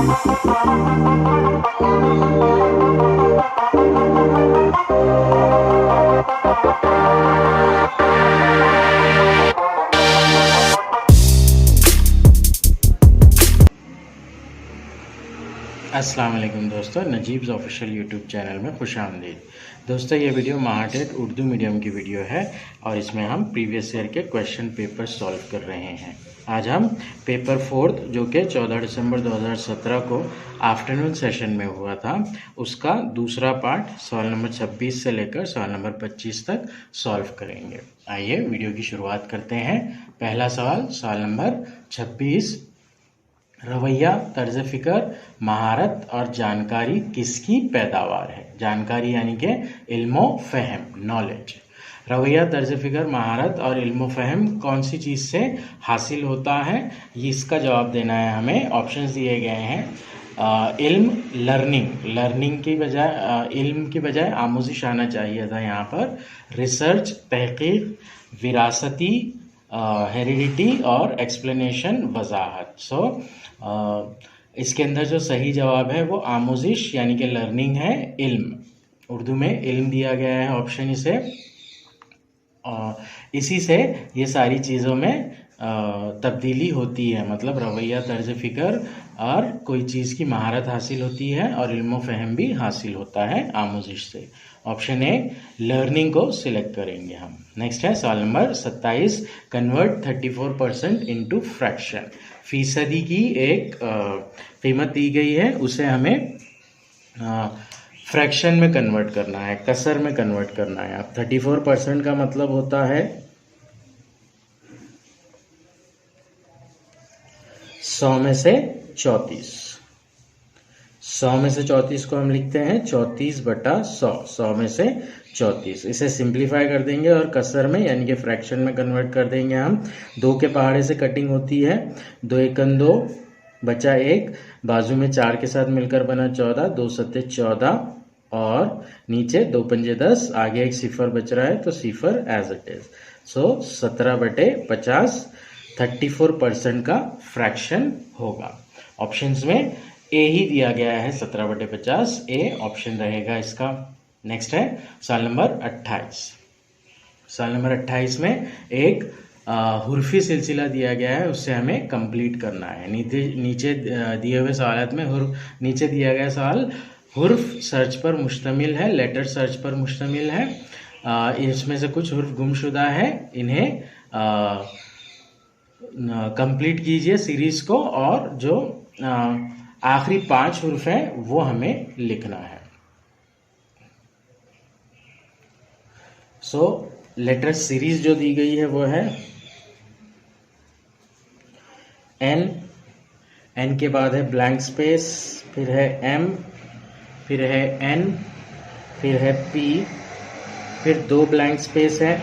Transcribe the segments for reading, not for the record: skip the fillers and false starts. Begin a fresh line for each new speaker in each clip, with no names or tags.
अस्सलाम वालेकुम दोस्तों, नजीब्स ऑफिशियल यूट्यूब चैनल में खुशामदीद। दोस्तों, ये वीडियो महाटेट उर्दू मीडियम की वीडियो है और इसमें हम प्रीवियस ईयर के क्वेश्चन पेपर सॉल्व कर रहे हैं। आज हम पेपर 4 जो कि 14 दिसंबर 2017 को आफ्टरनून सेशन में हुआ था, उसका दूसरा पार्ट सवाल नंबर 26 से लेकर सवाल नंबर 25 तक सॉल्व करेंगे। आइए वीडियो की शुरुआत करते हैं। पहला सवाल, सवाल नंबर 26, रवैया, तर्ज फ़िक्र, महारत और जानकारी किसकी पैदावार है? जानकारी यानी कि इल्मो फ़हम, नॉलेज। रवैया, तर्ज फ़िक्र, महारत और इल्मो फ़हम कौन सी चीज़ से हासिल होता है? ये इसका जवाब देना है हमें। ऑप्शंस दिए गए हैं। इल्म, लर्निंग की बजाय इल्म की बजाय आमोजिश आना चाहिए था यहाँ पर। रिसर्च, तहकीक, विरासती, हेरिडिटी और एक्सप्लेनेशन, वजाहत। इसके अंदर जो सही जवाब है वो आमोजिश यानी कि लर्निंग है, इल्म। उर्दू में इल्म दिया गया है ऑप्शन इसे। इसी से ये सारी चीज़ों में तब्दीली होती है, मतलब रवैया, तर्ज फ़िक्र और कोई चीज़ की महारत हासिल होती है और इल्म फ़हम भी हासिल होता है आमोजिश से। ऑप्शन ए, लर्निंग को सिलेक्ट करेंगे हम। नेक्स्ट है सवाल नंबर 27, कन्वर्ट 34% इनटू फ्रैक्शन। फीसदी की एक कीमत दी गई है, उसे हमें फ्रैक्शन में कन्वर्ट करना है, कसर में कन्वर्ट करना है। अब 34% का मतलब होता है 100 में से 34। 100 में से 34 को हम लिखते हैं 34/100, 100 में से 34। इसे सिंप्लीफाई कर देंगे और कसर में यानी कि फ्रैक्शन में कन्वर्ट कर देंगे हम। 2 के पहाड़े से कटिंग होती है, 2 एकन 2 बचा 1, बाजू में 4 के साथ मिलकर बना 14, 2 सत्ते 14 और नीचे 2 पंजे 10, आगे एक सिफर बच रहा है तो सिफर एज इट इज। सो 17/50 34% का फ्रैक्शन होगा। ऑप्शंस में ए ही दिया गया है, 17/50, ए ऑप्शन रहेगा इसका। नेक्स्ट है सवाल नंबर 28। सवाल नंबर 28 में एक हुर्फी सिलसिला दिया गया है, उससे हमें कंप्लीट करना है। नीचे दिए हुए सवालात में नीचे दिया गया सवाल हुर्फ सर्च पर मुश्तमिल है, लेटर सर्च पर मुश्तमिल है। इसमें से कुछ हुर्फ गुमशुदा है, इन्हें कंप्लीट कीजिए सीरीज को, और जो आखिरी 5 हुर्फ हैं वो हमें लिखना है। लेटर सीरीज जो दी गई है वो है एन के बाद है ब्लैंक स्पेस, फिर है एम, फिर है एन, फिर है पी, फिर 2 ब्लैंक स्पेस है,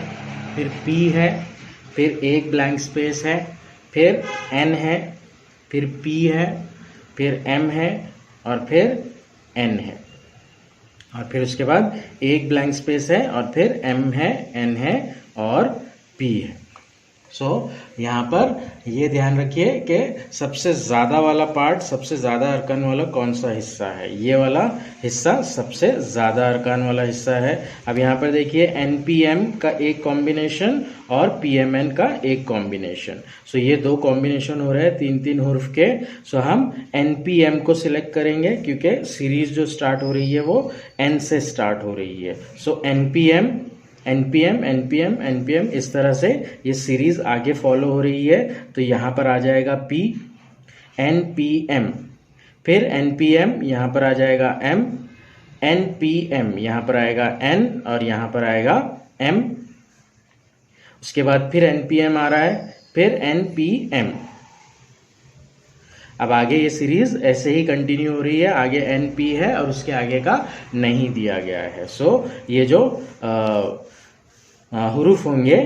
फिर पी है, फिर 1 ब्लैंक स्पेस है, फिर एन है, फिर पी है, फिर एम है और फिर एन है, और फिर उसके बाद 1 ब्लैंक स्पेस है और फिर एम है, एन है और पी है। यहाँ पर ये ध्यान रखिए कि सबसे ज़्यादा वाला पार्ट, सबसे ज़्यादा अरकान वाला कौन सा हिस्सा है? ये वाला हिस्सा सबसे ज़्यादा अरकान वाला हिस्सा है। अब यहाँ पर देखिए NPM का एक कॉम्बिनेशन और PMN का एक कॉम्बिनेशन। ये 2 कॉम्बिनेशन हो रहे हैं 3-3 हुर्फ के। हम NPM को सिलेक्ट करेंगे क्योंकि सीरीज जो स्टार्ट हो रही है वो N से स्टार्ट हो रही है। NPM इस तरह से ये सीरीज आगे फॉलो हो रही है। तो यहाँ पर आ जाएगा P, NPM, फिर NPM, यहाँ पर आ जाएगा M, NPM, यहाँ पर आएगा N और यहाँ पर आएगा M। उसके बाद फिर NPM आ रहा है, फिर NPM। अब आगे ये सीरीज ऐसे ही कंटिन्यू हो रही है, आगे NP है और उसके आगे का नहीं दिया गया है। ये जो हुरूफ होंगे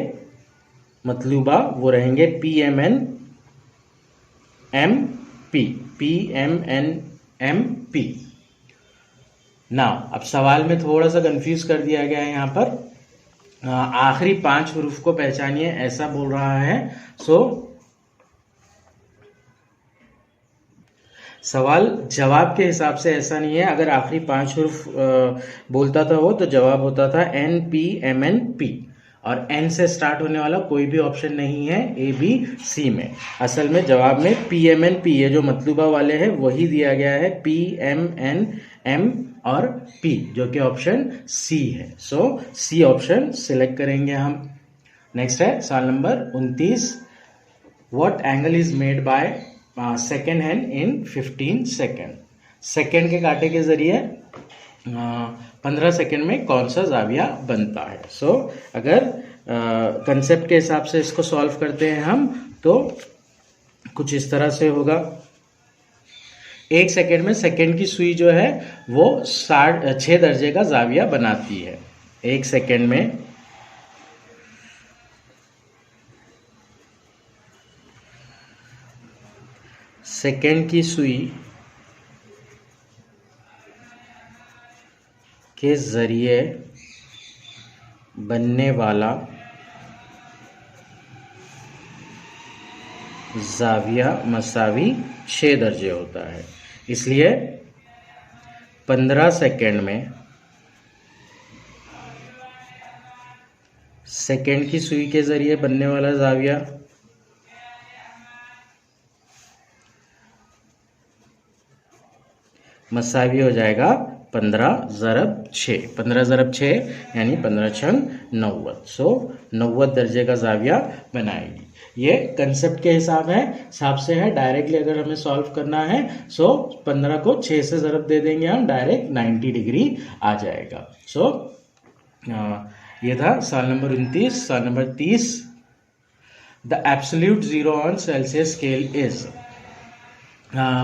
मतलूबा वो रहेंगे PMN MP, PMN MP। अब सवाल में थोड़ा सा कंफ्यूज कर दिया गया है यहाँ पर। आखिरी 5 हुरूफ को पहचानिए ऐसा बोल रहा है। सवाल जवाब के हिसाब से ऐसा नहीं है, अगर आखिरी 5 हुर्फ बोलता था वो तो जवाब होता था NPMNP, और N से स्टार्ट होने वाला कोई भी ऑप्शन नहीं है ABC में। असल में जवाब में PMNP, ये जो मतलूबा वाले हैं वही दिया गया है, PMNM और P, जो कि ऑप्शन C है। सो C ऑप्शन सिलेक्ट करेंगे हम। नेक्स्ट है सवाल number 29, what angle is made by second hand in 15 second. Second के कांटे के जरिए 15 सेकेंड में कौन सा जाविया बनता है। सो अगर कंसेप्ट के हिसाब से इसको सॉल्व करते हैं हम तो कुछ इस तरह से होगा। 1 सेकेंड में सेकेंड की सुई जो है वो 6 दर्जे का जाविया बनाती है। 1 सेकेंड में सेकेंड की सुई के जरिए बनने वाला जाविया मसावी 6 दर्जे होता है। इसलिए 15 सेकेंड में सेकेंड की सुई के जरिए बनने वाला जाविया मसावी हो जाएगा 15 × 6। 15 × 6 यानी 15 छंग 90। सो 90 दर्जे का जाविया बनाएगी। ये कंसेप्ट के हिसाब से है। डायरेक्टली अगर हमें सॉल्व करना है सो 15 को 6 से ज़रब दे देंगे हम, डायरेक्ट 90 डिग्री आ जाएगा। सो ये था सवाल नंबर 29। सवाल number 30, the absolute zero on Celsius scale is.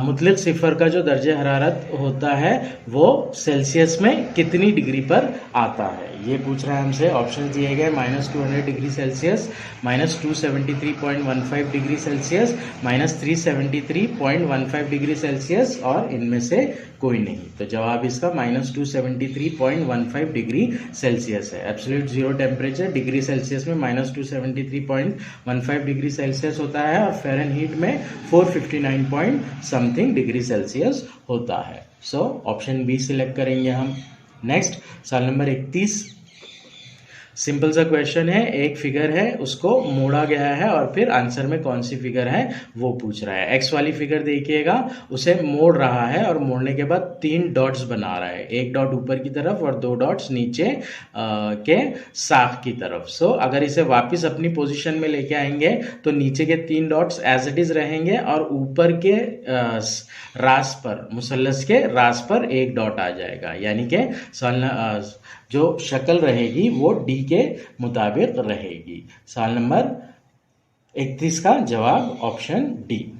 मुतलिक सिफर का जो दर्जे हरारत होता है वो सेल्सियस में कितनी डिग्री पर आता है, ये पूछ रहा है हमसे। ऑप्शन दिए गए -200 degree Celsius, -273.15 degree Celsius, -373.15 degree Celsius, और इनमें से कोई नहीं। तो जवाब इसका -273.15 डिग्री सेल्सियस है। Absolute zero temperature degree Celsius में -273.15 डिग्री सेल्सियस होता है और फ़ारेनहीट में 459 समथिंग डिग्री सेल्सियस होता है। सो ऑप्शन बी सिलेक्ट करेंगे हम। नेक्स्ट सवाल नंबर 31, सिंपल सा क्वेश्चन है, एक फिगर है उसको मोड़ा गया है और फिर आंसर में कौन सी फिगर है वो पूछ रहा है। एक्स वाली फिगर देखिएगा, उसे मोड़ रहा है और मोड़ने के बाद 3 डॉट्स बना रहा है, 1 डॉट ऊपर की तरफ और 2 डॉट्स नीचे के साख की तरफ। सो अगर इसे वापस अपनी पोजीशन में लेके आएंगे तो नीचे के 3 डॉट्स एज इट इज रहेंगे और ऊपर के रास पर, मुसल्लस के रास पर 1 डॉट आ जाएगा, यानी कि जो शक्ल रहेगी वो डी के मुताबिक रहेगी। सवाल नंबर 31 का जवाब ऑप्शन डी।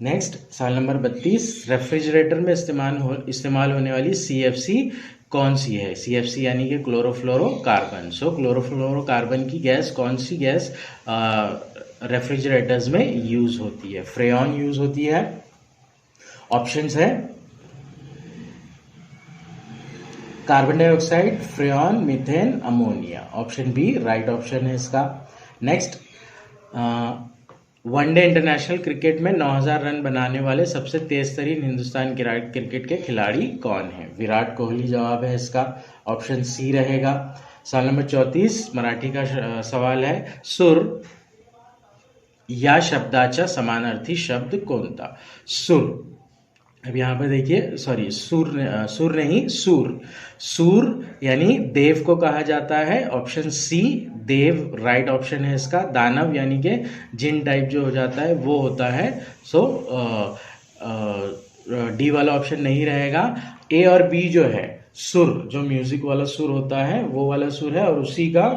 नेक्स्ट सवाल नंबर 32, रेफ्रिजरेटर में इस्तेमाल होने वाली CFC कौन सी है। CFC यानी कि क्लोरोफ्लोरोकार्बन। सो क्लोरोफ्लोरोकार्बन की गैस कौन सी गैस रेफ्रिजरेटर्स में यूज होती है। फ्रेऑन यूज होती है। ऑप्शंस है carbon dioxide, freon, methane, ammonia. Option B right option है इसका। नेक्स्ट, वनडे इंटरनेशनल क्रिकेट में 9000 रन बनाने वाले सबसे तेज तरीन हिंदुस्तान क्रिकेट के खिलाड़ी कौन है। विराट कोहली जवाब है इसका। ऑप्शन सी रहेगा। सवाल नंबर 34 मराठी का सवाल है, सुर या शब्दाचा समानार्थी शब्द कोणता। सुर, अब यहाँ पर देखिए, सॉरी सुर नहीं, सूर यानी देव को कहा जाता है। ऑप्शन सी देव राइट ऑप्शन है इसका। दानव यानी कि जिन टाइप जो हो जाता है वो होता है। सो डी वाला ऑप्शन नहीं रहेगा। ए और बी जो है, सुर जो म्यूजिक वाला सुर होता है वो वाला सुर है और उसी का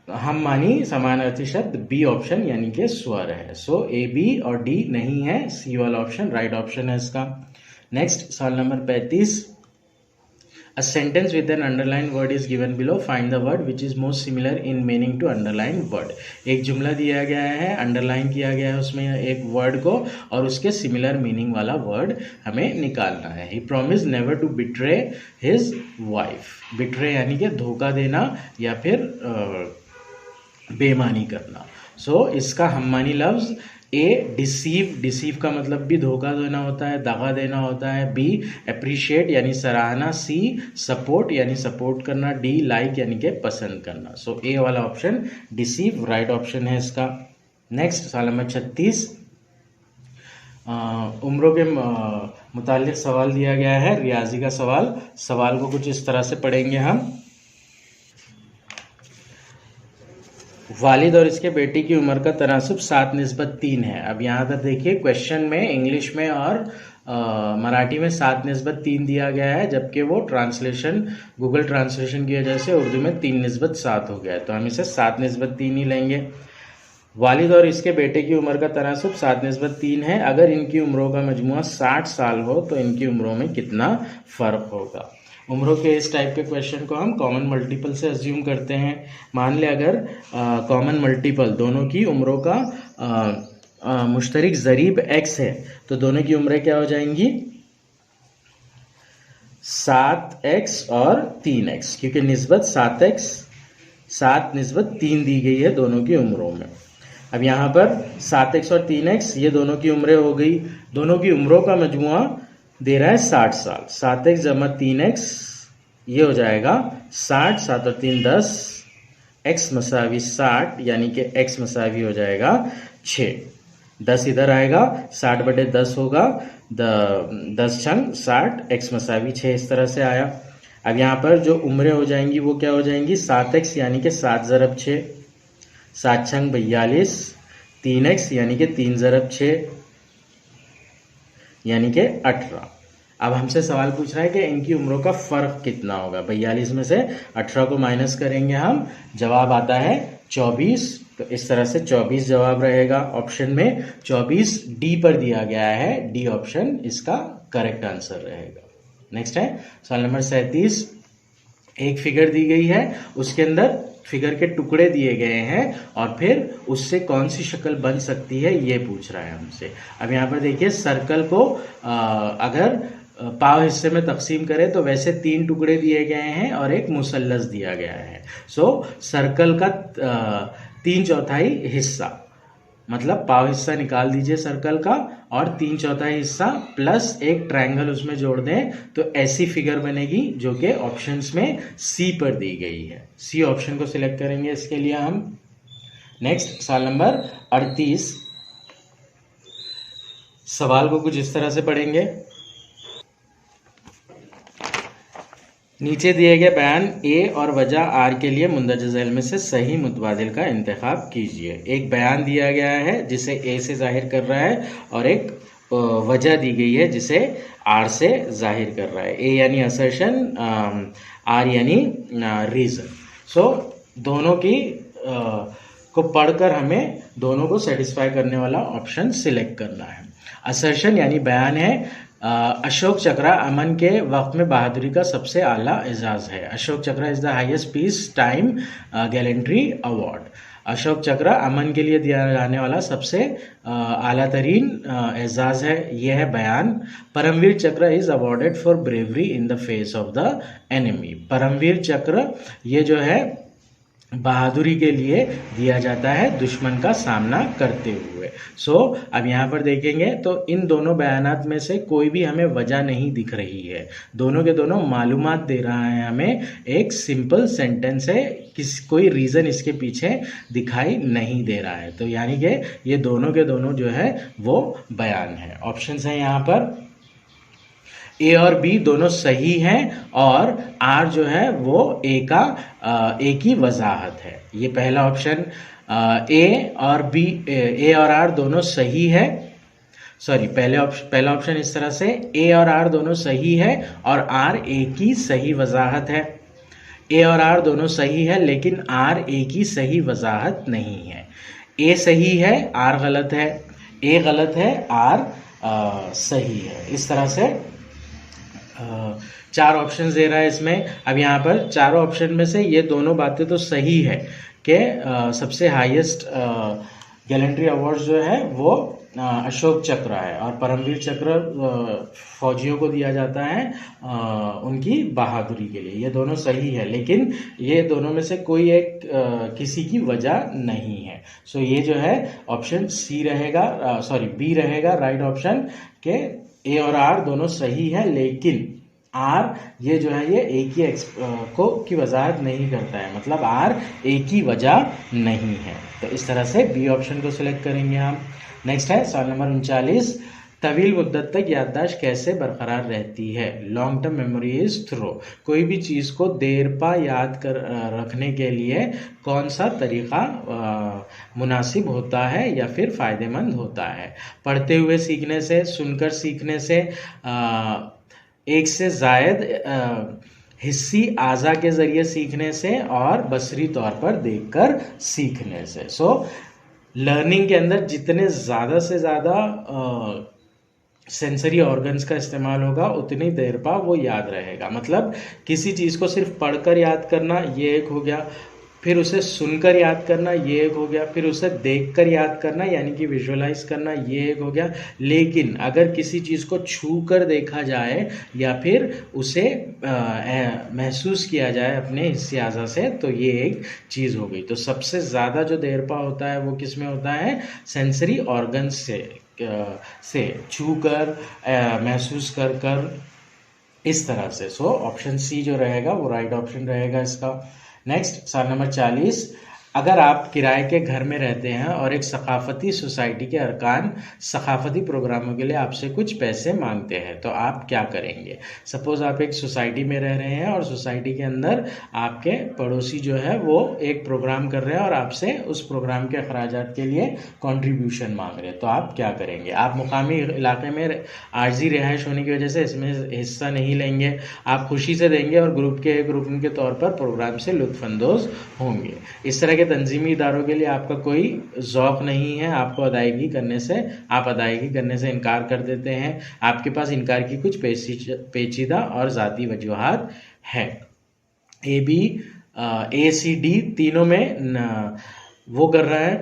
हम मानी समानार्थी शब्द बी ऑप्शन यानी कि स्वर है। सो ए बी और डी नहीं है, सी वाला ऑप्शन राइट ऑप्शन है इसका। नेक्स्ट सवाल number 35, a sentence with an underline word is given below, find the word which is most similar in meaning to underline word. एक जुमला दिया गया है, अंडरलाइन किया गया है उसमें एक वर्ड को और उसके सिमिलर मीनिंग वाला वर्ड हमें निकालना है। He promise never to betray his wife. Betray यानी कि धोखा देना या फिर बेईमानी करना। सो इसका हममानी लफ्ज ए डिसीव का मतलब भी धोखा देना होता है, दगा देना होता है। बी अप्रिशिएट यानी सराहना। सी सपोर्ट यानी सपोर्ट करना। डी लाइक यानी कि पसंद करना। सो ए वाला ऑप्शन डिसीव राइट ऑप्शन है इसका। नेक्स्ट सवाल नंबर 36 उम्रों के मुताल्लिक सवाल दिया गया है, रियाजी का सवाल को कुछ इस तरह से पढ़ेंगे हम। वालिद और इसके बेटी की उम्र का तनासुब 7:3 है। अब यहाँ पर देखिए क्वेश्चन में इंग्लिश में और मराठी में 7:3 दिया गया है, जबकि वो ट्रांसलेशन गूगल ट्रांसलेशन की वजह से उर्दू में 3:7 हो गया है, तो हम इसे 7:3 ही लेंगे। वालिद और इसके बेटे की उम्र का तनासुब 7:3 है। अगर इनकी उम्रों का मजमुआ 60 साल हो तो इनकी उम्रों में कितना फ़र्क होगा। उम्रों के इस टाइप के क्वेश्चन को हम कॉमन मल्टीपल से अज्यूम करते हैं। मान ले अगर कॉमन मल्टीपल दोनों की उम्रों का मुश्तरक ज़रीब x है तो दोनों की उम्रें क्या हो जाएंगी 7x और 3x, क्योंकि निस्बत 7:3 दी गई है दोनों की उम्रों में। अब यहाँ पर 7x और 3x ये दोनों की उम्रें हो गई, दोनों की उम्रों का मजमुआ दे रहा है 60 साल। 7x जमा 3x ये हो जाएगा 60, 7 और 3 10, x मसावी 60 यानी कि x मसावी हो जाएगा 6। 10 इधर आएगा 60/10 होगा, 10 छंग 60, x मसावी 6 इस तरह से आया। अब यहाँ पर जो उम्रें हो जाएंगी वो क्या हो जाएंगी 7x यानी कि 7 ज़रब 6, 7 छंग 42, 3x यानी कि 3 ज़रब 6 यानी कि 18। अब हमसे सवाल पूछ रहा है कि इनकी उम्रों का फ़र्क कितना होगा। 42 में से 18 को माइनस करेंगे हम, जवाब आता है 24। तो इस तरह से 24 जवाब रहेगा ऑप्शन में। 24 डी पर दिया गया है, डी ऑप्शन इसका करेक्ट आंसर रहेगा। नेक्स्ट है सवाल नंबर 37। एक फिगर दी गई है, उसके अंदर फिगर के टुकड़े दिए गए हैं और फिर उससे कौन सी शक्ल बन सकती है ये पूछ रहा है हमसे। अब यहाँ पर देखिए सर्कल को अगर पाव हिस्से में तकसीम करें तो वैसे 3 टुकड़े दिए गए हैं और एक मुसल्लस दिया गया है। सो सर्कल का 3/4 हिस्सा मतलब पाव हिस्सा निकाल दीजिए सर्कल का और 3/4 हिस्सा प्लस एक ट्रायंगल उसमें जोड़ दें तो ऐसी फिगर बनेगी जो कि ऑप्शंस में सी पर दी गई है। सी ऑप्शन को सिलेक्ट करेंगे इसके लिए हम। नेक्स्ट सवाल नंबर 38 सवाल को कुछ इस तरह से पढ़ेंगे। नीचे दिए गए बयान ए और वजह आर के लिए मुंदरज झैल में से सही मुतबादिल का इंतखाब कीजिए। एक बयान दिया गया है जिसे ए से जाहिर कर रहा है और एक वजह दी गई है जिसे आर से जाहिर कर रहा है। ए यानी असर्शन, आर यानी रीज़न। सो दोनों की को पढ़कर हमें दोनों को सेटिस्फाई करने वाला ऑप्शन सिलेक्ट करना है। असर्शन यानी बयान है अशोक चक्र अमन के वक्त में बहादुरी का सबसे आला एजाज है। अशोक चक्र is the highest peace time gallantry award. Ashok चक्र अमन के लिए दिया जाने वाला सबसे आला तरीन एजाज है, यह है बयान। Paramvir Chakra is awarded for bravery in the face of the enemy. Paramvir Chakra ये जो है बहादुरी के लिए दिया जाता है दुश्मन का सामना करते हुए। सो अब यहाँ पर देखेंगे तो इन दोनों बयानात में से कोई भी हमें वजह नहीं दिख रही है, दोनों के दोनों मालूमात दे रहा है हमें, एक सिंपल सेंटेंस है, कोई रीज़न इसके पीछे दिखाई नहीं दे रहा है। तो यानी कि ये दोनों के दोनों जो है वो बयान है। ऑप्शंस हैं यहाँ पर ए और बी दोनों सही हैं और आर जो है वो ए की वजाहत है। ये पहला ऑप्शन ए और आर दोनों सही है। सॉरी पहला ऑप्शन इस तरह से ए और आर दोनों सही है और आर ए की सही वजाहत है। ए और आर दोनों सही है लेकिन आर ए की सही वजाहत नहीं है। ए सही है, आर गलत है, ए गलत है, आर सही है। इस तरह से 4 ऑप्शन दे रहा है इसमें। अब यहाँ पर चारों ऑप्शन में से ये दोनों बातें तो सही है कि सबसे हाईएस्ट गैलेंट्री अवार्ड जो है वो अशोक चक्र है और परमवीर चक्र फौजियों को दिया जाता है उनकी बहादुरी के लिए। ये दोनों सही है, लेकिन ये दोनों में से कोई एक किसी की वजह नहीं है। सो ये जो है ऑप्शन सी रहेगा, सॉरी बी रहेगा राइट ऑप्शन के। ए और आर दोनों सही है, लेकिन आर ये जो है ये एक ही की वजाहत नहीं करता है, मतलब आर एक ही वजह नहीं है। तो इस तरह से बी ऑप्शन को सिलेक्ट करेंगे हम। नेक्स्ट है सवाल नंबर 39, तवील मुद्दत तक याददाश्त कैसे बरकरार रहती है? Long term memory is throw. कोई भी चीज़ को देर पा याद कर रखने के लिए कौन सा तरीका मुनासिब होता है या फिर फ़ायदेमंद होता है? पढ़ते हुए सीखने से, सुनकर सीखने से, एक से ज़ायद हिस्सी आज़ा के ज़रिए सीखने से, और बसरी तौर पर देखकर सीखने से। सो लर्निंग के अंदर जितने ज़्यादा से ज़्यादा सेंसरी ऑर्गन्स का इस्तेमाल होगा उतनी देर पा वो याद रहेगा। मतलब किसी चीज़ को सिर्फ पढ़कर याद करना ये एक हो गया, फिर उसे सुनकर याद करना ये एक हो गया, फिर उसे देखकर याद करना यानी कि विजुअलाइज करना ये एक हो गया। लेकिन अगर किसी चीज़ को छू कर देखा जाए या फिर उसे महसूस किया जाए अपने हिस्से आज़ा से, तो ये एक चीज़ हो गई। तो सबसे ज़्यादा जो देर पा होता है वो किस में होता है? सेंसरी ऑर्गन्स से छू कर, महसूस कर कर, इस तरह से। सो ऑप्शन सी जो रहेगा वो राइट ऑप्शन रहेगा इसका। नेक्स्ट सवाल नंबर 40, अगर आप किराए के घर में रहते हैं और एक सकाफती सोसाइटी के अरकान सकाफती प्रोग्रामों के लिए आपसे कुछ पैसे मांगते हैं, तो आप क्या करेंगे? सपोज आप एक सोसाइटी में रह रहे हैं और सोसाइटी के अंदर आपके पड़ोसी जो है वो एक प्रोग्राम कर रहे हैं और आपसे उस प्रोग्राम के अखराजात के लिए कंट्रीब्यूशन मांग रहे हैं, तो आप क्या करेंगे? आप मुकामी इलाके में आर्जी रिहाइश होने की वजह से इसमें हिस्सा नहीं लेंगे, आप खुशी से देंगे और ग्रुप के एक रुकन के तौर पर प्रोग्राम से लुत्फानंदोज होंगे। इस तरह के तंजीमी इदारों के लिए आपका कोई ज़ौक़ नहीं है, आपको आप अदायगी करने से इनकार कर देते हैं, आपके पास इनकार की कुछ पेचीदा और ज़ाती वजूहात है। ए सी डी तीनों में वो कर रहा है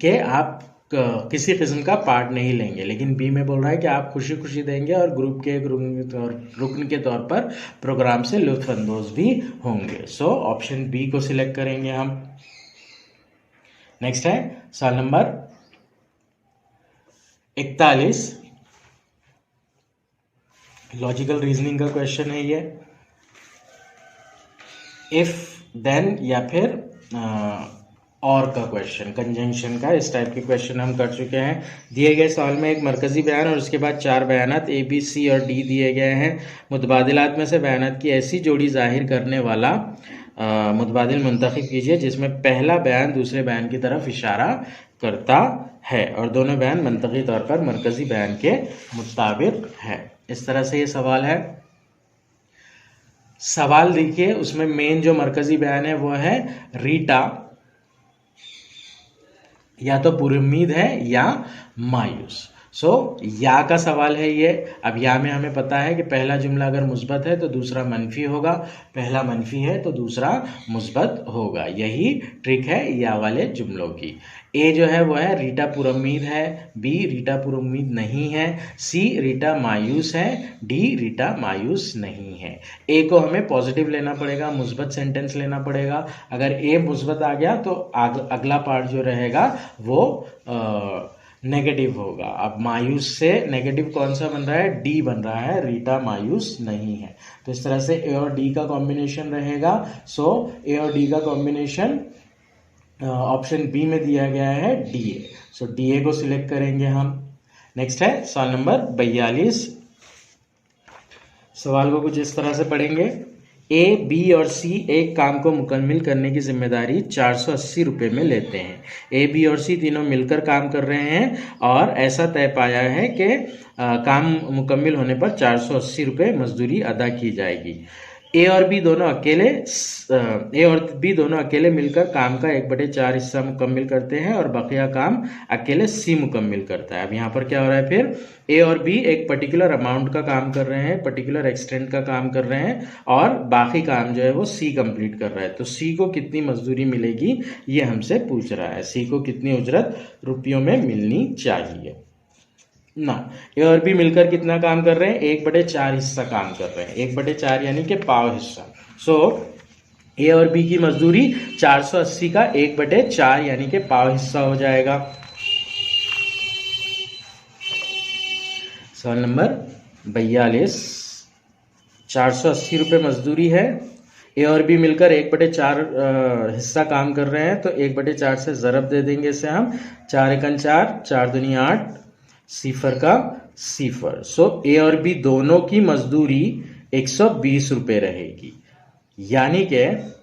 कि आप किसी किस्म का पार्ट नहीं लेंगे, लेकिन बी में बोल रहा है कि आप खुशी खुशी देंगे और ग्रुप के एक रुकन के तौर पर प्रोग्राम से लुत्फानंदोज भी होंगे। सो ऑप्शन बी को सिलेक्ट करेंगे हम। नेक्स्ट है सवाल नंबर 41, लॉजिकल रीजनिंग का क्वेश्चन है ये। इफ देन या फिर और का क्वेश्चन, कंजंक्शन का, इस टाइप के क्वेश्चन हम कर चुके हैं। दिए गए सवाल में एक मरकजी बयान और उसके बाद 4 बयानात ए, बी, सी और डी दिए गए हैं। मुतबादिलात में से बयानात की ऐसी जोड़ी जाहिर करने वाला मुतबादिल मुंतखब कीजिए जिसमें पहला बयान दूसरे बयान की तरफ इशारा करता है और दोनों बयान मंतकी तौर पर मरकजी बयान के मुताबिक है। इस तरह से ये सवाल है। सवाल देखिए, उसमें मेन जो मरकजी बयान है वो है रीटा या तो पुरुम्मीद है या मायूस। सो या का सवाल है ये। अब या में हमें पता है कि पहला जुमला अगर मुस्बत है तो दूसरा मनफी होगा, पहला मनफी है तो दूसरा मुस्बत होगा। यही ट्रिक है या वाले जुमलों की। ए जो है वो है रीटा पुरुम्मीद है, बी रीटा पुरुम्मीद नहीं है, सी रीटा मायूस है, डी रीटा मायूस नहीं है। ए को हमें पॉजिटिव लेना पड़ेगा, मुस्बत सेंटेंस लेना पड़ेगा। अगर ए मुस्बत आ गया तो अगला पार्ट जो रहेगा वो नेगेटिव होगा। अब मायूस से नेगेटिव कौन सा बन रहा है? डी बन रहा है, रीटा मायूस नहीं है। तो इस तरह से ए और डी का कॉम्बिनेशन रहेगा। सो ए और डी का कॉम्बिनेशन ऑप्शन बी में दिया गया है, D A. So D A को सिलेक्ट करेंगे हम। नेक्स्ट है सवाल नंबर 42। सवाल को कुछ इस तरह से पढ़ेंगे। ए, बी और सी एक काम को मुकम्मल करने की जिम्मेदारी 480 रुपये में लेते हैं। ए, बी और सी तीनों मिलकर काम कर रहे हैं और ऐसा तय पाया है कि काम मुकम्मल होने पर 480 रुपये मजदूरी अदा की जाएगी। ए और बी दोनों अकेले मिलकर काम का 1/4 हिस्सा मुकम्मिल करते हैं और बकिया काम अकेले सी मुकम्मिल करता है। अब यहाँ पर क्या हो रहा है, फिर ए और बी एक पर्टिकुलर अमाउंट का काम कर रहे हैं, पर्टिकुलर एक्सटेंट का काम कर रहे हैं और बाकी काम जो है वो सी कंप्लीट कर रहा है। तो सी को कितनी मजदूरी मिलेगी ये हमसे पूछ रहा है। सी को कितनी उजरत रुपयों में मिलनी चाहिए ना। ए और बी मिलकर कितना काम कर रहे हैं, 1/4 हिस्सा काम कर रहे हैं। 1/4 यानी कि पाव हिस्सा। सो ए और बी की मजदूरी 480 का 1/4 यानी कि पाव हिस्सा हो जाएगा। सवाल नंबर 42, 480 रुपये मजदूरी है। ए और बी मिलकर 1/4 हिस्सा काम कर रहे हैं, तो 1/4 से ज़रब दे देंगे इसे हम। 4 एकन 4, 4 दूनी 8, सिफर का सिफर। सो ए और बी दोनों की मजदूरी 120 रुपये रहेगी, यानी कि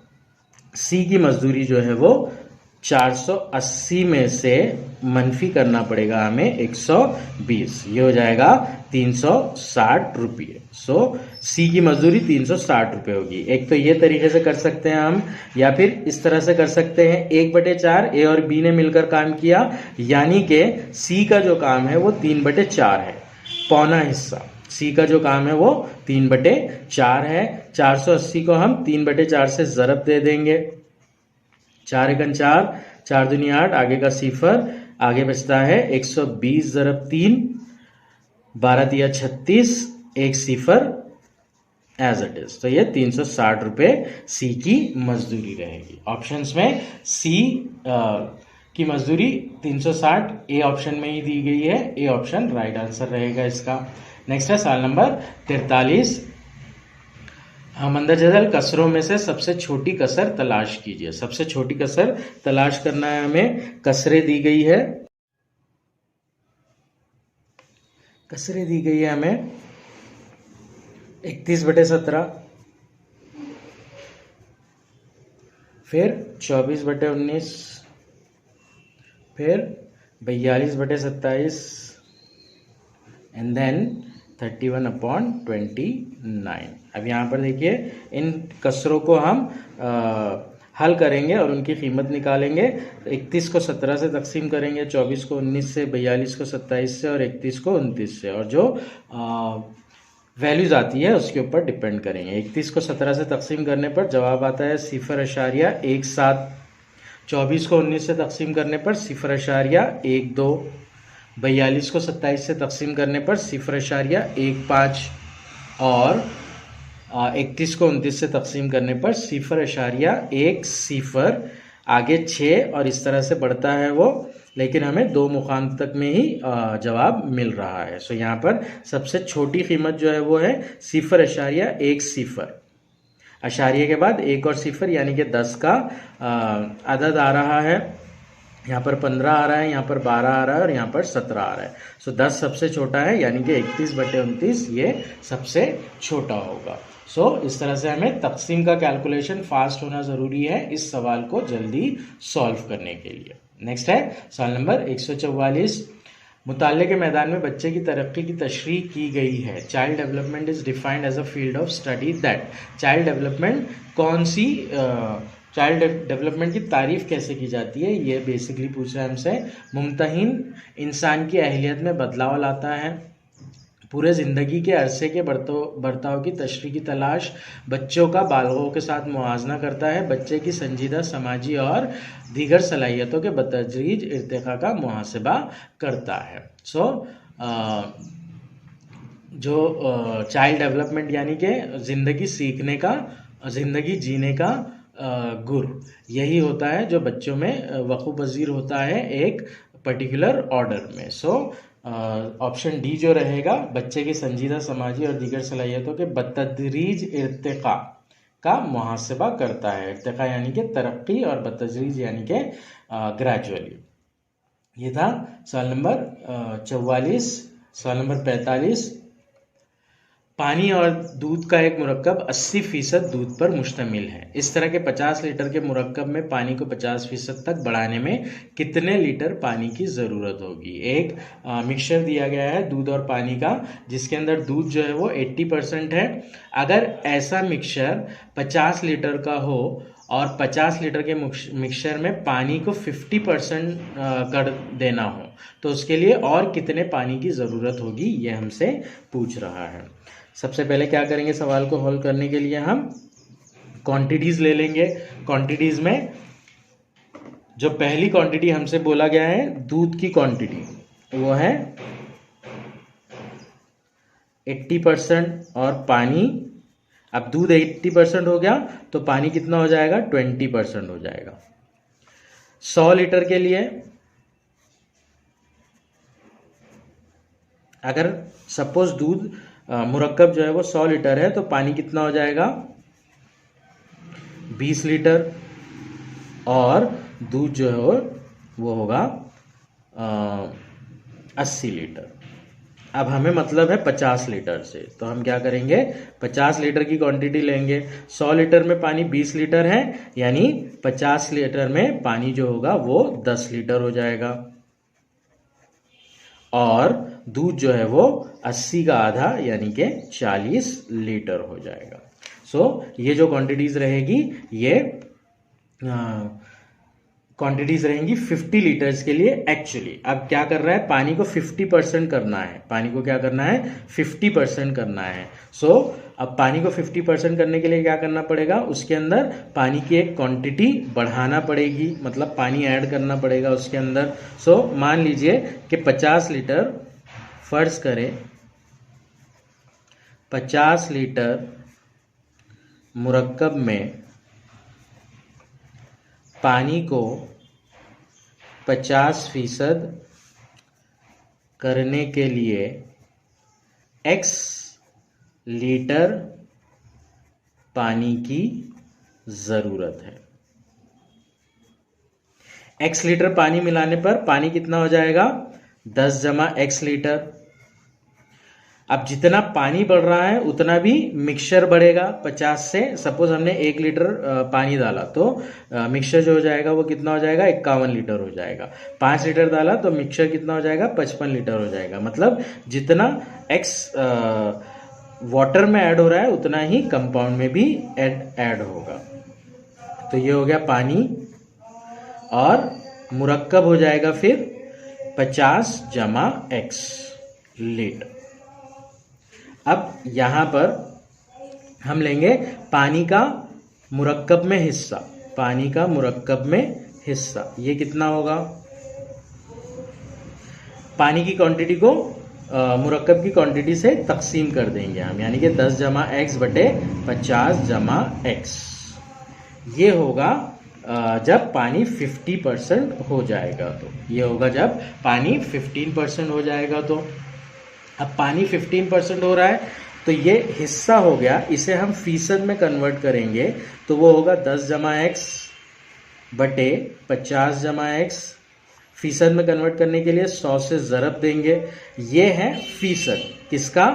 सी की मजदूरी जो है वो 480 में से मनफी करना पड़ेगा हमें 120, ये हो जाएगा 360 रुपये। सो सी की मजदूरी 360 रुपये होगी। एक तो ये तरीके से कर सकते हैं हम, या फिर इस तरह से कर सकते हैं, 1/4 ए और बी ने मिलकर काम किया, यानी कि सी का जो काम है वो 3/4 है, पौना हिस्सा। सी का जो काम है वो 3/4 है। 480 को हम 3/4 से ज़रब दे देंगे। 4 एकन 4, 4 दूनी 8, आगे का सिफर, आगे बचता है 120 ज़रब 3, 12 दिया 36, एक सिफर एज इट इज। तो ये 360 रुपये सी की मजदूरी रहेगी। ऑप्शंस में सी की मजदूरी 360 ए ऑप्शन में ही दी गई है। ए ऑप्शन राइट आंसर रहेगा इसका। नेक्स्ट है सवाल नंबर 43, मंदरजल कसरों में से सबसे छोटी कसर तलाश कीजिए। सबसे छोटी कसर तलाश करना है हमें। कसरें दी गई है, कसरें दी गई है हमें 31/17, फिर 24/19, फिर 42/27 एंड देन 31/29। अब यहाँ पर देखिए, इन कसरों को हम हल करेंगे और उनकी कीमत निकालेंगे। 31 को 17 से तकसीम करेंगे, 24 को 19 से, 42 को 27 से और 31 को 29 से, और जो वैल्यूज आती है उसके ऊपर डिपेंड करेंगे। 31 को 17 से तकसीम करने पर जवाब आता है 0.17। 24 को 19 से तकसीम करने पर 0.12। 42 को 27 से तकसीम करने पर 0.15 और 31 को 29 से तकसीम करने पर 0.10। आगे 6 और इस तरह से बढ़ता है वो, लेकिन हमें 2 मुकाम तक में ही जवाब मिल रहा है। सो यहाँ पर सबसे छोटी कीमत जो है वो है 0.10। अशारिये के बाद 1 और 0 यानी कि 10 का अदद आ रहा है। यहाँ पर 15 आ रहा है, यहाँ पर 12 आ रहा है और यहाँ पर 17 आ रहा है। सो 10 सबसे छोटा है, यानी कि 31/29 ये सबसे छोटा होगा। सो इस तरह से हमें तकसीम का कैलकुलेशन फास्ट होना ज़रूरी है इस सवाल को जल्दी सॉल्व करने के लिए। नेक्स्ट है सवाल नंबर 144, मुताले के मैदान में बच्चे की तरक्की की तशरीह की गई है। Child development is defined as a field of study that. Child development कौन सी चाइल्ड डेवलपमेंट की तारीफ कैसे की जाती है, ये बेसिकली पूछ रहा है हमसे। मुमतहिन इंसान की अहलियत में बदलाव लाता है, पूरे ज़िंदगी के अरसे के बर्ताव की तशरीह की तलाश, बच्चों का बालगों के साथ मुआवजा करता है, बच्चे की संजीदा समाजी और दीगर सलाहियतों के बतदरीज इर्तिका का मुहासबा करता है। सो जो चाइल्ड डेवलपमेंट यानी कि ज़िंदगी सीखने का, ज़िंदगी जीने का गुर, यही होता है जो बच्चों में वक़ू पज़ीर होता है एक पर्टिकुलर ऑर्डर में। सो ऑप्शन डी जो रहेगा, बच्चे की संजीदा समाजी और दीगर सलाहियतों के बतदरीज इर्तिका का मुहासबा करता है। इर्तिका यानी कि तरक्की और बतदरीज यानी कि ग्रेजुअली। ये था सवाल नंबर 44। सवाल नंबर 45, पानी और दूध का एक मुरक्कब 80% दूध पर मुश्तमिल है। इस तरह के 50 लीटर के मुरक्कब में पानी को 50% तक बढ़ाने में कितने लीटर पानी की ज़रूरत होगी। एक मिक्सचर दिया गया है दूध और पानी का, जिसके अंदर दूध जो है वो 80% है। अगर ऐसा मिक्सचर 50 लीटर का हो और 50 लीटर के मिक्सचर में पानी को 50% कर देना हो, तो उसके लिए और कितने पानी की ज़रूरत होगी, ये हमसे पूछ रहा है। सबसे पहले क्या करेंगे, सवाल को हल करने के लिए हम क्वांटिटीज़ ले लेंगे। क्वांटिटीज़ में जो पहली क्वांटिटी हमसे बोला गया है दूध की क्वांटिटी, वो है 80% और पानी, अब दूध 80% हो गया तो पानी कितना हो जाएगा, 20% हो जाएगा। 100 लीटर के लिए अगर सपोज दूध मुरक्कब जो है वो 100 लीटर है तो पानी कितना हो जाएगा, 20 लीटर, और दूध जो है वो होगा 80 लीटर। अब हमें मतलब है 50 लीटर से, तो हम क्या करेंगे, 50 लीटर की क्वांटिटी लेंगे। 100 लीटर में पानी 20 लीटर है, यानी 50 लीटर में पानी जो होगा वो 10 लीटर हो जाएगा, और दूध जो है वो 80 का आधा यानी कि 40 लीटर हो जाएगा। ये जो क्वांटिटीज रहेगी ये क्वांटिटीज रहेंगी 50 लीटर्स के लिए। एक्चुअली अब क्या कर रहा है, पानी को 50% करना है, पानी को क्या करना है, 50% करना है। अब पानी को 50% करने के लिए क्या करना पड़ेगा, उसके अंदर पानी की एक क्वांटिटी बढ़ाना पड़ेगी, मतलब पानी ऐड करना पड़ेगा उसके अंदर। मान लीजिए कि 50 लीटर, फर्ज करें 50 लीटर मुरक्कब में पानी को 50% करने के लिए x लीटर पानी की ज़रूरत है। x लीटर पानी मिलाने पर पानी कितना हो जाएगा, 10 जमा x लीटर। अब जितना पानी बढ़ रहा है उतना भी मिक्सचर बढ़ेगा। 50 से सपोज हमने 1 लीटर पानी डाला तो मिक्सचर जो हो जाएगा वो कितना हो जाएगा, 51 लीटर हो जाएगा। 5 लीटर डाला तो मिक्सचर कितना हो जाएगा, 55 लीटर हो जाएगा। मतलब जितना x वाटर में ऐड हो रहा है उतना ही कंपाउंड में भी ऐड होगा। तो ये हो गया पानी, और मुरक्कब हो जाएगा फिर 50 जमा x लीटर। अब यहाँ पर हम लेंगे पानी का मुरक्कब में हिस्सा, पानी का मुरक्कब में हिस्सा, ये कितना होगा, पानी की क्वांटिटी को मुरक्कब की क्वांटिटी से तकसीम कर देंगे हम, यानी कि 10 जमा x बटे 50 जमा x। ये होगा जब पानी 50% हो जाएगा, तो ये होगा जब पानी 15% हो जाएगा। तो अब पानी 15% हो रहा है तो ये हिस्सा हो गया, इसे हम फीसद में कन्वर्ट करेंगे तो वो होगा 10 जमा x बटे 50 जमा x। फीसद में कन्वर्ट करने के लिए 100 से ज़रब देंगे। ये है फीसद किसका,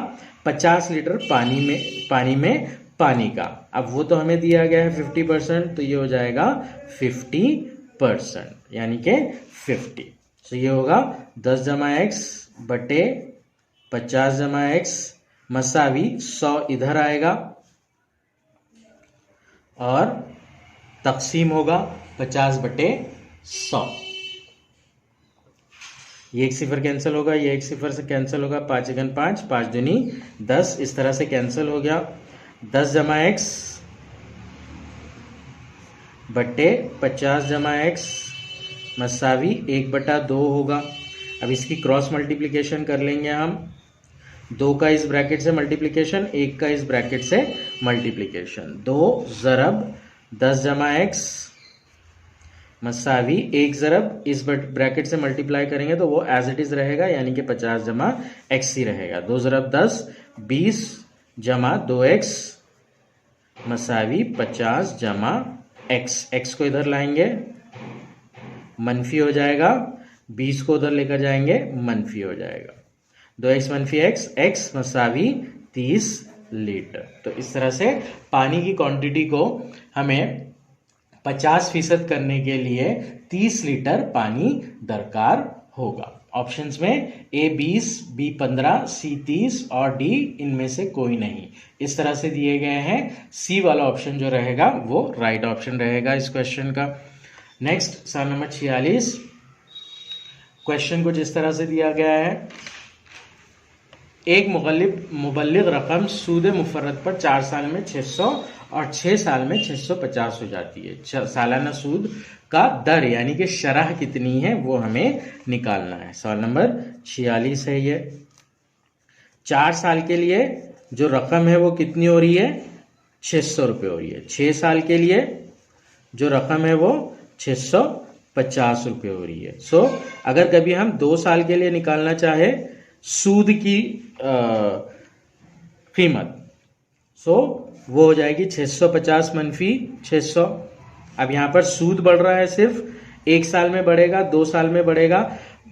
50 लीटर पानी में पानी का। अब वो तो हमें दिया गया है 50%, तो ये हो जाएगा 50%, यानी कि 50। ये होगा 10 जमा x बटे 50 जमा x मसावी 100 इधर आएगा, और तकसीम होगा 50 बटे 100। ये एक सिफर कैंसिल होगा, ये एक सिफर से कैंसिल होगा, 5 एकन 5, 5 दूनी 10, इस तरह से कैंसिल हो गया। 10 जमा x बटे 50 जमा x मसावी 1/2 होगा। अब इसकी क्रॉस मल्टीप्लिकेशन कर लेंगे हम, 2 का इस ब्रैकेट से मल्टीप्लिकेशन, 1 का इस ब्रैकेट से मल्टीप्लिकेशन। 2 ज़रब 10 जमा x मसावी 1 ज़रब इस ब्रैकेट से मल्टीप्लाई करेंगे तो वो एज इट इज़ रहेगा, यानी कि 50 जमा x ही रहेगा। 2 ज़रब 10 20 जमा 2x मसावी 50 जमा x। x को इधर लाएंगे मनफी हो जाएगा, 20 को उधर लेकर जाएंगे मनफी हो जाएगा। 2x मनफी x, x मसावी 30 लीटर। तो इस तरह से पानी की क्वांटिटी को हमें 50% करने के लिए 30 लीटर पानी दरकार होगा। ऑप्शंस में ए 20, बी 15, सी 30 और डी इनमें से कोई नहीं इस तरह से दिए गए हैं। सी वाला ऑप्शन जो रहेगा वो राइट ऑप्शन रहेगा इस क्वेश्चन का। नेक्स्ट सवाल नंबर 46। क्वेश्चन कुछ इस तरह से दिया गया है, एक मुबल्लिग रकम सूद मुफर्रत पर 4 साल में 600 और 6 साल में 650 हो जाती है। सालाना सूद का दर यानी कि शरह कितनी है वो हमें निकालना है। सवाल नंबर 46 है ये। 4 साल के लिए जो रकम है वो कितनी हो रही है, 600 रुपये हो रही है। 6 साल के लिए जो रकम है वो 650 रुपये हो रही है। सो अगर कभी हम 2 साल के लिए निकालना चाहे सूद की कीमत, सो वो हो जाएगी 650 मनफी 600। अब यहाँ पर सूद बढ़ रहा है, सिर्फ 1 साल में बढ़ेगा, 2 साल में बढ़ेगा,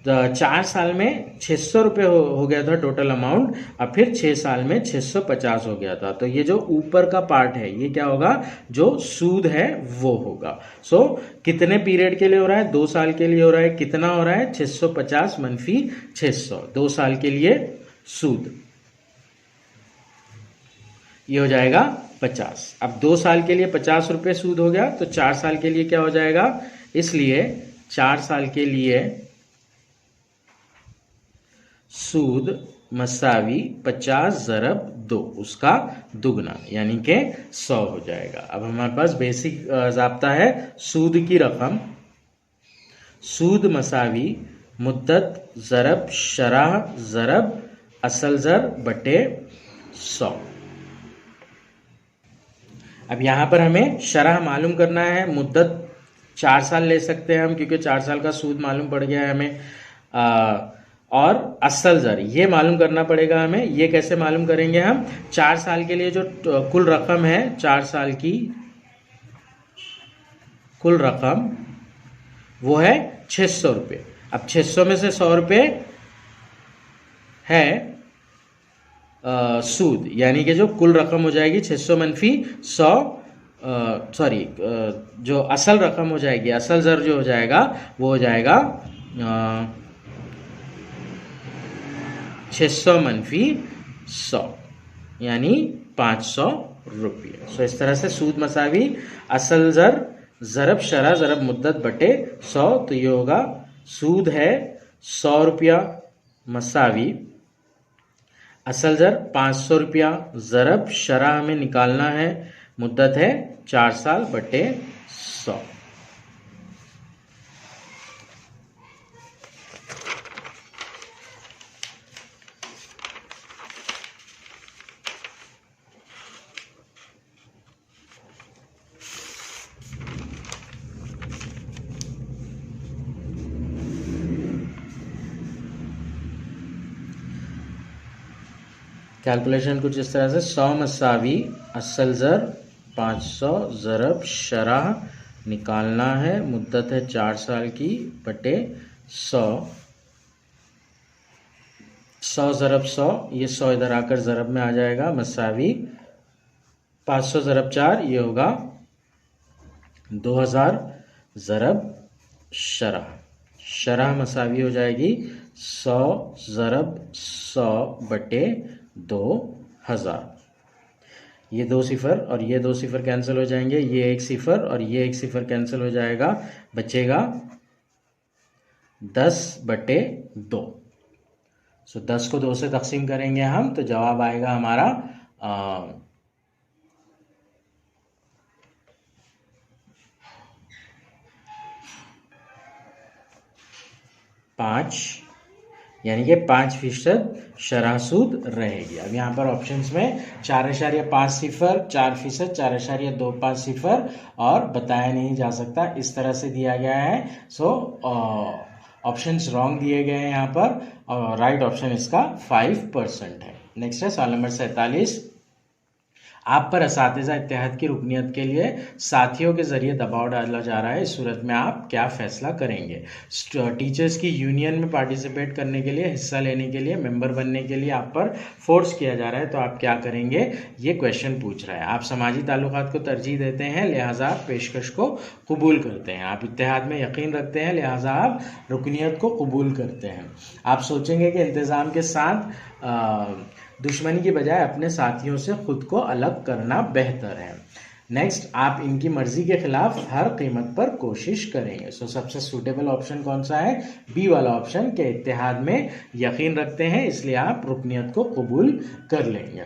4 साल में 600 रुपये हो गया था टोटल अमाउंट, अब फिर 6 साल में 650 हो गया था। तो ये जो ऊपर का पार्ट है ये क्या होगा, जो सूद है वो होगा। सो कितने पीरियड के लिए हो रहा है, 2 साल के लिए हो रहा है, कितना हो रहा है 650 मनफी 600, 2 साल के लिए सूद ये हो जाएगा 50। अब 2 साल के लिए 50 रुपये सूद हो गया, तो 4 साल के लिए क्या हो जाएगा, इसलिए 4 साल के लिए सूद मसावी 50 ज़रब 2 उसका दुगना यानी कि 100 हो जाएगा। अब हमारे पास बेसिक ज़ाब्ता है, सूद की रकम सूद मसावी मुद्दत ज़रब शरह ज़रब असल ज़र बटे 100। अब यहाँ पर हमें शरह मालूम करना है, मुद्दत 4 साल ले सकते हैं हम क्योंकि 4 साल का सूद मालूम पड़ गया है हमें, और असल ज़र ये मालूम करना पड़ेगा हमें। ये कैसे मालूम करेंगे हम, 4 साल के लिए जो कुल रकम है, 4 साल की कुल रकम वो है 600 रुपये। अब 600 में से 100 रुपये है सूद, यानी कि जो कुल रकम हो जाएगी 600 मनफी 100, सॉरी जो असल रकम हो जाएगी, असल ज़र जो हो जाएगा वो हो जाएगा 600 मनफी 100 यानी 500 रुपये। सो इस तरह से सूद मसावी असल ज़र ज़रब शरह ज़रब मुद्दत बटे 100, तो ये होगा सूद है 100 रुपया मसावी असल ज़र 500 रुपया ज़रब शरह हमें निकालना है, मुद्दत है 4 साल बटे 100। कैलकुलेशन कुछ इस तरह से, 100 मसावी असल ज़र 500 ज़रब शरह निकालना है, मुद्दत है 4 साल की बटे 100। 100 ज़रब 100, ये 100 इधर आकर ज़रब में आ जाएगा, मसावी 500 ज़रब 4 ये होगा 2000 ज़रब शरह। शरह मसावी हो जाएगी 100 ज़रब 100 बटे 2000। ये 2 सिफर और ये 2 सिफर कैंसिल हो जाएंगे, ये 1 सिफर और ये 1 सिफर कैंसिल हो जाएगा, बचेगा 10 बटे 2। सो 10 को 2 से तकसीम करेंगे हम, तो जवाब आएगा हमारा 5, यानी कि 5% शरह सूद रहेगी। अब यहाँ पर ऑप्शंस में 4.5 सिफर, 4%, 4.25 सिफर और बताया नहीं जा सकता, इस तरह से दिया गया है। सो ऑप्शंस रॉन्ग दिए गए हैं यहाँ पर, और राइट ऑप्शन इसका 5% है। नेक्स्ट है सवाल नंबर 47। आप पर असातिज़ा इत्तेहाद की रुकनियत के लिए साथियों के ज़रिए दबाव डाला जा रहा है, इस सूरत में आप क्या फ़ैसला करेंगे? टीचर्स की यूनियन में पार्टिसिपेट करने के लिए, हिस्सा लेने के लिए, मेंबर बनने के लिए आप पर फोर्स किया जा रहा है, तो आप क्या करेंगे? ये क्वेश्चन पूछ रहा है। आप समाजी ताल्लुकात को तरजीह देते हैं, लिहाजा आप पेशकश को कबूल करते हैं। आप इत्तेहाद में यकीन रखते हैं, लिहाजा आप रुकनियत को कबूल करते हैं। आप सोचेंगे कि इंतज़ाम के साथ दुश्मनी की बजाय अपने साथियों से खुद को अलग करना बेहतर है। नेक्स्ट, आप इनकी मर्जी के खिलाफ हर कीमत पर कोशिश करेंगे। सबसे सूटेबल ऑप्शन कौन सा है? बी वाला ऑप्शन के इत्तेहाद में यकीन रखते हैं, इसलिए आप रुकनियत को कबूल कर लेंगे।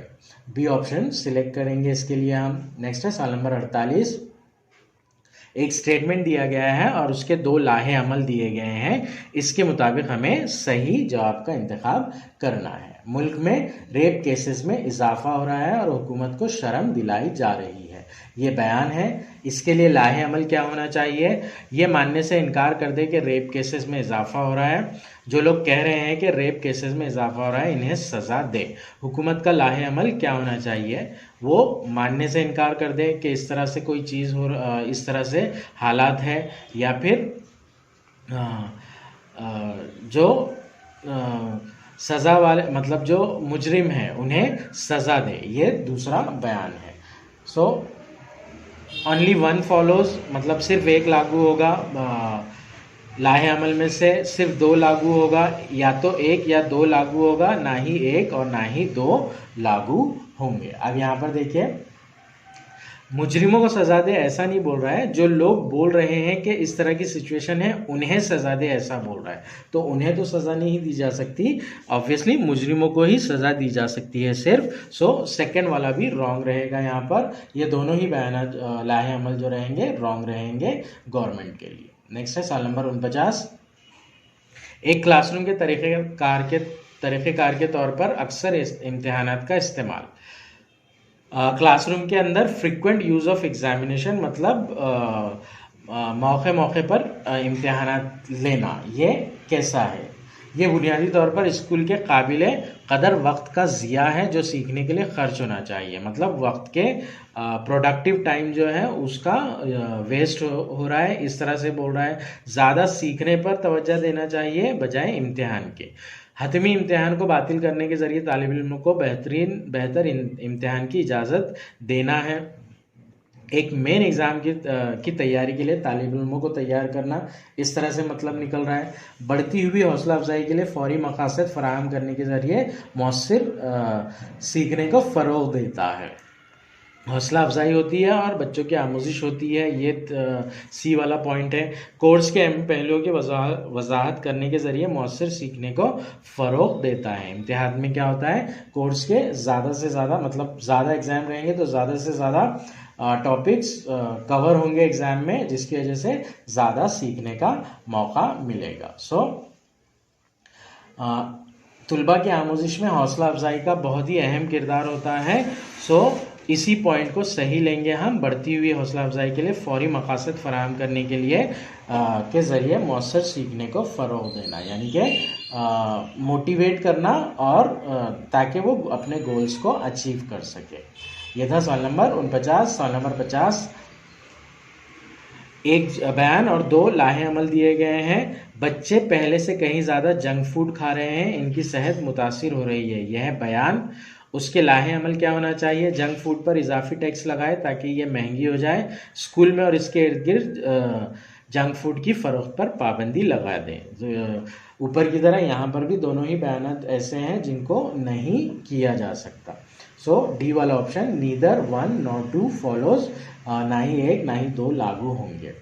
बी ऑप्शन सिलेक्ट करेंगे इसके लिए हम। नेक्स्ट है सवाल नंबर 48। एक स्टेटमेंट दिया गया है और उसके 2 लाहे अमल दिए गए हैं, इसके मुताबिक हमें सही जवाब का इंतखाब करना है। मुल्क में रेप केसेस में इजाफा हो रहा है और हुकूमत को शर्म दिलाई जा रही है, ये बयान है। इसके लिए लाहे अमल क्या होना चाहिए? ये मानने से इनकार कर दे कि रेप केसेस में इजाफा हो रहा है। जो लोग कह रहे हैं कि रेप केसेस में इजाफा हो रहा है, इन्हें सज़ा दे। हुकूमत का लाहे अमल क्या होना चाहिए? वो मानने से इनकार कर दे कि इस तरह से कोई चीज़ इस तरह से हालात है, या फिर जो सज़ा वाले मतलब जो मुजरिम हैं उन्हें सज़ा दे, ये दूसरा बयान है। ओनली वन फॉलोज, मतलब सिर्फ एक लागू होगा। लाहे अमल में से सिर्फ 2 लागू होगा, या तो 1 या 2 लागू होगा, ना ही 1 और ना ही 2 लागू होंगे। अब यहाँ पर देखिए, मुजरिमों को सज़ा दे ऐसा नहीं बोल रहा है, जो लोग बोल रहे हैं कि इस तरह की सिचुएशन है उन्हें सज़ा दे ऐसा बोल रहा है, तो उन्हें तो सज़ा नहीं दी जा सकती, ऑब्वियसली मुजरिमों को ही सज़ा दी जा सकती है सिर्फ। सेकंड वाला भी रॉन्ग रहेगा यहाँ पर। ये दोनों ही बयान लाहे अमल जो रहेंगे रॉन्ग रहेंगे गवर्नमेंट के लिए। नेक्स्ट है सवाल नंबर 49। एक क्लासरूम के तरीक़ेकार के तौर पर अक्सर इम्तिहानात का इस्तेमाल। क्लासरूम के अंदर फ्रीक्वेंट यूज़ ऑफ एग्जामिनेशन, मतलब मौके पर इम्तिहानात लेना, ये कैसा है? ये बुनियादी तौर पर स्कूल के काबिले कदर वक्त का ज़िया है जो सीखने के लिए खर्च होना चाहिए। मतलब वक्त के प्रोडक्टिव टाइम जो है उसका वेस्ट हो रहा है, इस तरह से बोल रहा है। ज़्यादा सीखने पर तवज्जो देना चाहिए बजाय इम्तिहान के। हतमी इम्तिहान को बातिल करने के ज़रिए तालिब इल्म को बेहतर इम्तिहान की इजाज़त देना है। एक मेन एग्ज़ाम की तैयारी के लिए तालिब इल्मों को तैयार करना, इस तरह से मतलब निकल रहा है। बढ़ती हुई हौसला अफजाई के लिए फ़ौरी मकासद फराहम करने के ज़रिए मौसर सीखने को फ़रोग़ देता है। हौसला अफजाई होती है और बच्चों की आमोजिश होती है, ये सी वाला पॉइंट है। कोर्स के अहम पहलुओं की वजाहत करने के ज़रिए मौसर सीखने को फ़रोग़ देता है। इम्तिहान में क्या होता है? कोर्स के ज़्यादा से ज़्यादा, मतलब ज़्यादा एग्ज़ाम रहेंगे तो ज़्यादा से ज़्यादा टॉपिक्स कवर होंगे एग्ज़ाम में, जिसकी वजह से ज़्यादा सीखने का मौका मिलेगा। तुलबा की आमोजिश में हौसला अफजाई का बहुत ही अहम किरदार होता है। इसी पॉइंट को सही लेंगे हम। बढ़ती हुई हौसला अफजाई के लिए फ़ौरी मकासद फराहम करने के लिए के ज़रिए मौसर सीखने को फ़रोग़ देना, यानी कि मोटिवेट करना, और ताकि वो अपने गोल्स को अचीव कर सके। ये था सवाल नंबर 49। सवाल नंबर 50। एक बयान और 2 लाहे अमल दिए गए हैं। बच्चे पहले से कहीं ज़्यादा जंक फूड खा रहे हैं, इनकी सेहत मुतासिर हो रही है, यह है बयान। उसके लाहे अमल क्या होना चाहिए? जंक फूड पर इजाफी टैक्स लगाए ताकि ये महंगी हो जाए। स्कूल में और इसके इर्द गिर्द जंक फूड की फ़रोख्त पर पाबंदी लगा दें। ऊपर की तरह यहाँ पर भी दोनों ही बयान ऐसे हैं जिनको नहीं किया जा सकता। डी वाला ऑप्शन, नीदर 1 nor 2 फॉलोज, ना ही 1 ना ही 2 लागू होंगे।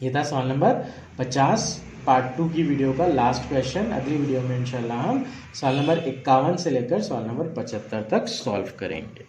ये था सवाल नंबर 50। पार्ट 2 की वीडियो का लास्ट क्वेश्चन। अगली वीडियो में इंशाल्लाह हम सवाल नंबर 51 से लेकर सवाल नंबर 75 तक सॉल्व करेंगे।